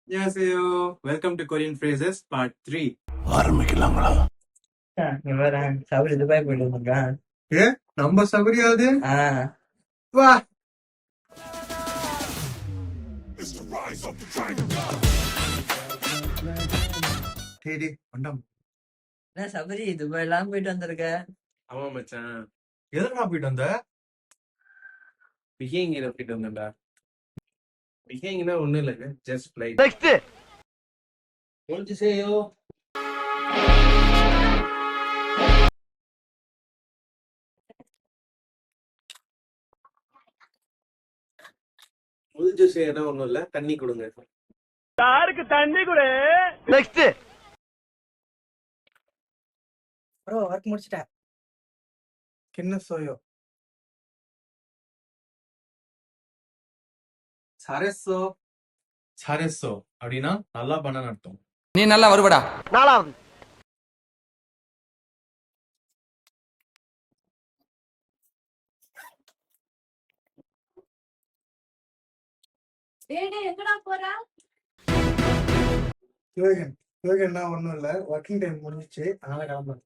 안녕하세요. Welcome to Korean Phrases Part 3. ஆரம்பிக்கலாங்களா? இவன் Sabari Dubai போயிட்டு வந்திருக்கான். ஏ நம்ம சபரியாது ஆ, வா. டேடி வண்டம். என்ன சபரி துபாய் எல்லாம் போயிட்டு வந்திருக்க? ஆமா மச்சான், எதுக்குடா போயிட்டு வந்த? பிஹேங்கில போயிட்டு வந்தேன்டா. பிஹேங்கினா ஒண்ணும் இல்லைங்க, ஜஸ்ட் ஃபிளைட். நெக்ஸ்ட் முடிஞ்சுசேயோ. முடிஞ்சுசேனா ஒண்ணும் இல்ல, தண்ணி கொடுங்க. யாருக்கு தண்ணி கொடு? நெக்ஸ்ட் ப்ரோ ஒர்க் முடிச்சிட்டேன். என்ன சோயோ? 잘했어. 잘했어 அப்படின்னா நல்லா பண்ணன்னு அர்த்தம். நீ நல்லா வருவடா. நாலாவது எங்கடா போற? யோகன் யோகன்னா ஒன்றும் இல்லை, ஒர்க்கிங் டைம் முடிஞ்சிச்சு, அதனால கிளம்புறேன்.